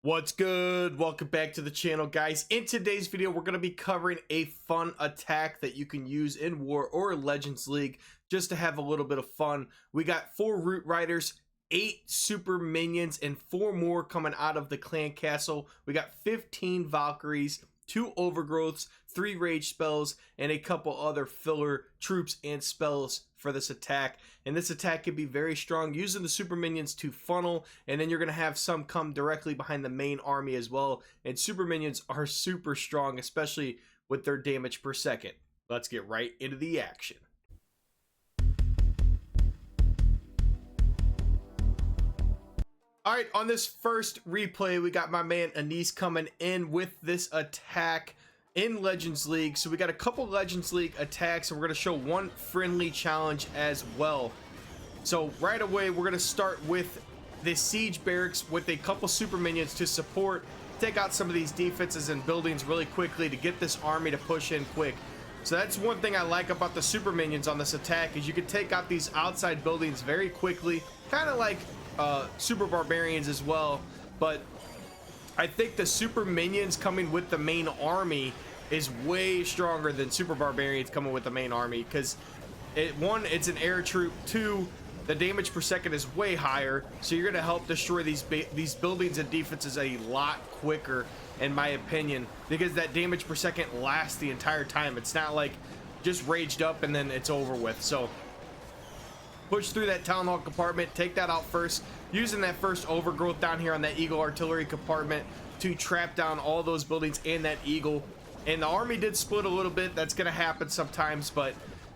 What's good? Welcome back to the channel, guys. In today's video, we're going to be covering a fun attack that you can use in War or Legends League just to have a little bit of fun. We got 4 Root Riders, 8 Super Minions, and 4 more coming out of the Clan Castle. We got 15 Valkyries, 2 Overgrowths, 3 Rage spells, and a couple other filler troops and spells for this attack. And this attack can be very strong, using the Super Minions to funnel, and then you're going to have some come directly behind the main army as well. And Super Minions are super strong, especially with their damage per second. Let's get right into the action. Alright, on this first replay, we got my man Anise coming in with this attack in Legends League. So we got a couple Legends League attacks, and we're going to show one friendly challenge as well. So right away, we're going to start with the Siege Barracks with a couple Super Minions to support, take out some of these defenses and buildings really quickly to get this army to push in quick. So that's one thing I like about the Super Minions on this attack, is you can take out these outside buildings very quickly, kind of like Super Barbarians as well. But I think the Super Minions coming with the main army is way stronger than Super Barbarians coming with the main army, because one, it's an air troop, 2, the damage per second is way higher, so you're going to help destroy these buildings and defenses a lot quicker, in my opinion, because that damage per second lasts the entire time. It's not like just raged up and then it's over with. So push through that town hall compartment, take that out first, using that first overgrowth down here on that eagle artillery compartment to trap down all those buildings and that eagle. And the army did split a little bit. That's going to happen sometimes, but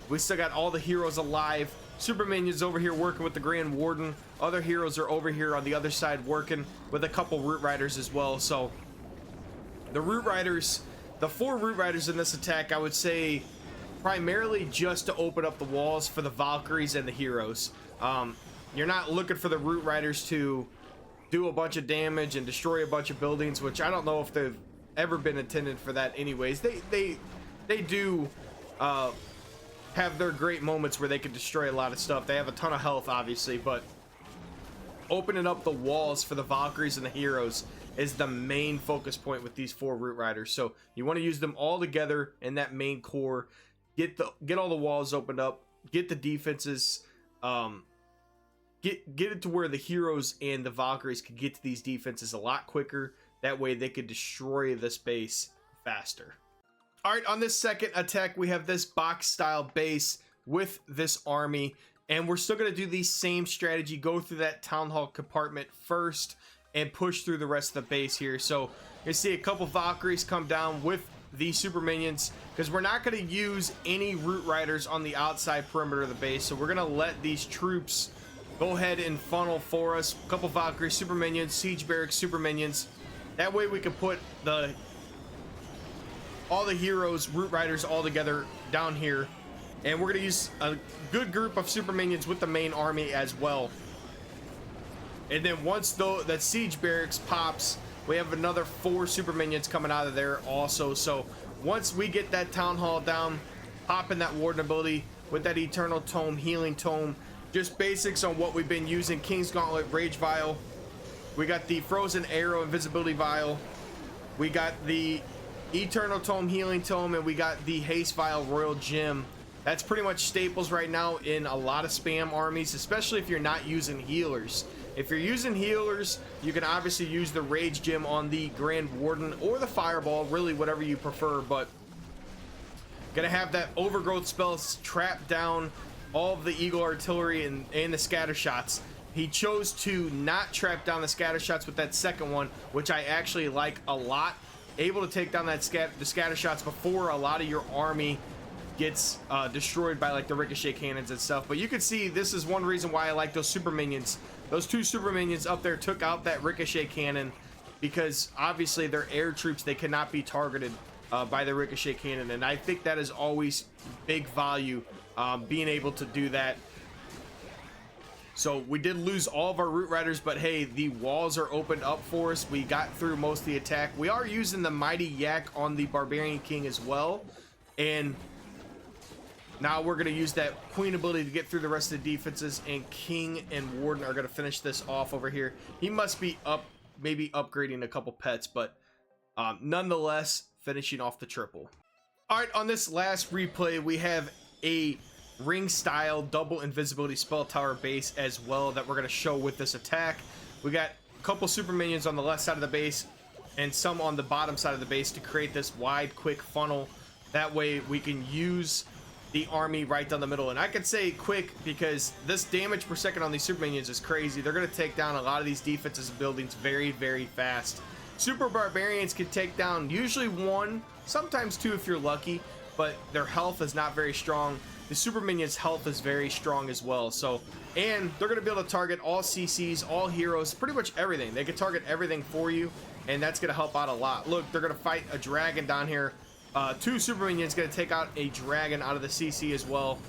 we still got all the heroes alive. Super Minions over here working with the Grand Warden. Other heroes are over here on the other side working with a couple Root Riders as well. So the Root Riders, the 4 Root Riders in this attack, I would say primarily just to open up the walls for the Valkyries and the heroes. You're not looking for the Root Riders to do a bunch of damage and destroy a bunch of buildings, which I don't know if they've ever been intended for that anyways. They do have their great moments where they can destroy a lot of stuff. They have a ton of health, obviously, but opening up the walls for the Valkyries and the heroes is the main focus point with these 4 Root Riders. So you want to use them all together in that main core. Get all the walls opened up, get the defenses, get it to where the heroes and the Valkyries could get to these defenses a lot quicker. That way they could destroy this base faster. All right, on this second attack, we have this box style base with this army, and we're still going to do the same strategy, go through that town hall compartment first and push through the rest of the base here. So you see a couple Valkyries come down with the Super Minions, because we're not going to use any Root Riders on the outside perimeter of the base. So we're going to let these troops go ahead and funnel for us. A couple Valkyries, Super Minions, Siege Barracks, Super Minions. That way we can put all the heroes, Root Riders all together down here. And we're going to use a good group of Super Minions with the main army as well. And then once that Siege Barracks pops, we have another 4 Super Minions coming out of there also. So once we get that Town Hall down, popping that Warden ability with that Eternal Tome, Healing Tome, just basics on what we've been using. King's Gauntlet, Rage Vial. We got the Frozen Arrow, Invisibility Vial. We got the Eternal Tome, Healing Tome, and we got the Haste Vial, Royal Gem. That's pretty much staples right now in a lot of spam armies, especially if you're not using healers. If you're using healers, you can obviously use the Rage Gem on the Grand Warden or the Fireball, really whatever you prefer, but gonna have that Overgrowth spell trap down all of the Eagle Artillery and the Scatter Shots. He chose to not trap down the Scatter Shots with that second one, which I actually like a lot. Able to take down the Scatter Shots before a lot of your army gets destroyed by like the Ricochet Cannons and stuff. But you can see this is one reason why I like those Super Minions. Those 2 Super Minions up there took out that Ricochet Cannon, because obviously they're air troops. They cannot be targeted by the Ricochet Cannon, and I think that is always big value, being able to do that. So we did lose all of our Root Riders, but hey, the walls are opened up for us. We got through most of the attack. We are using the Mighty Yak on the Barbarian King as well, and now we're going to use that Queen ability to get through the rest of the defenses, and King and Warden are going to finish this off over here. He must be up maybe upgrading a couple pets, but nonetheless, finishing off the triple. All right, on this last replay, we have a ring style double invisibility spell tower base as well that we're going to show with this attack. We got a couple super minions on the left side of the base and some on the bottom side of the base to create this wide, quick funnel. That way we can use the army right down the middle. And I could say quick because this damage per second on these super minions is crazy. They're going to take down a lot of these defenses and buildings very, very fast. Super barbarians can take down usually one, sometimes two if you're lucky, but their health is not very strong. The super minions health is very strong as well. So, and they're going to be able to target all CCs, all heroes, pretty much everything. They can target everything for you, and that's going to help out a lot. Look, they're going to fight a dragon down here. Two super minions going to take out a dragon out of the CC as well.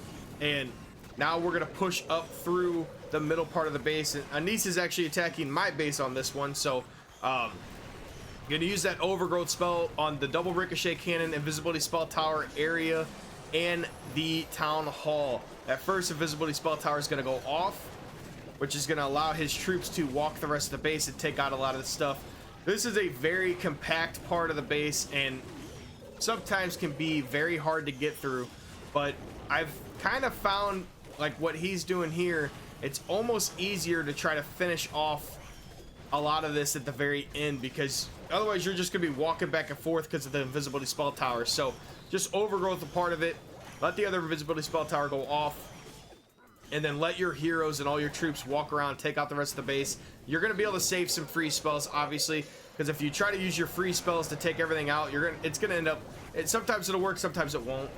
And now we're going to push up through the middle part of the base. And Anise is actually attacking my base on this one. So, going to use that Overgrowth spell on the double ricochet cannon, invisibility spell tower area, and the town hall. That first invisibility spell tower is going to go off, which is going to allow his troops to walk the rest of the base and take out a lot of the stuff. This is a very compact part of the base and sometimes can be very hard to get through, but I've kind of found like what he's doing here, it's almost easier to try to finish off a lot of this at the very end, because otherwise you're just gonna be walking back and forth because of the invisibility spell tower. So just Overgrowth a part of it, let the other invisibility spell tower go off, and then let your heroes and all your troops walk around, take out the rest of the base. You're gonna be able to save some free spells, obviously, because if you try to use your free spells to take everything out, it's gonna end up, sometimes it'll work, sometimes it won't.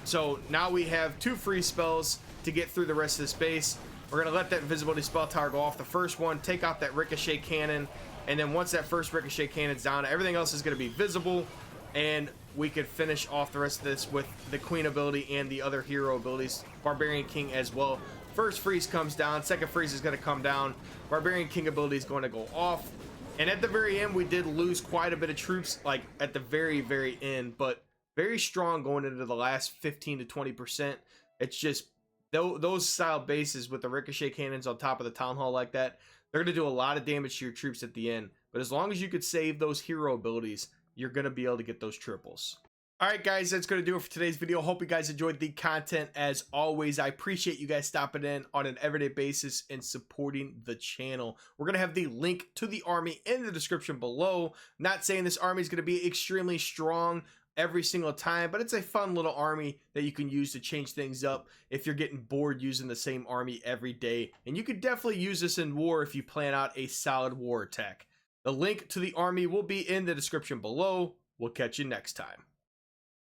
So now we have two free spells to get through the rest of this base. We're gonna let that invisibility spell tower go off. The first one, take out that ricochet cannon, and then once that first ricochet cannon's down, everything else is gonna be visible, and we could finish off the rest of this with the queen ability and the other hero abilities, Barbarian King as well. First freeze comes down, second freeze is gonna come down, Barbarian King ability is going to go off, and at the very end we did lose quite a bit of troops, like at the very, very end, but very strong going into the last 15 to 20%. It's just those style bases with the ricochet cannons on top of the town hall like that, they're going to do a lot of damage to your troops at the end. But as long as you could save those hero abilities, you're going to be able to get those triples. All right, guys, that's going to do it for today's video. Hope you guys enjoyed the content. As always, I appreciate you guys stopping in on an everyday basis and supporting the channel. We're going to have the link to the army in the description below. Not saying this army is going to be extremely strong every single time, but it's a fun little army that you can use to change things up if you're getting bored using the same army every day. And you could definitely use this in war if you plan out a solid war attack. The link to the army will be in the description below. We'll catch you next time.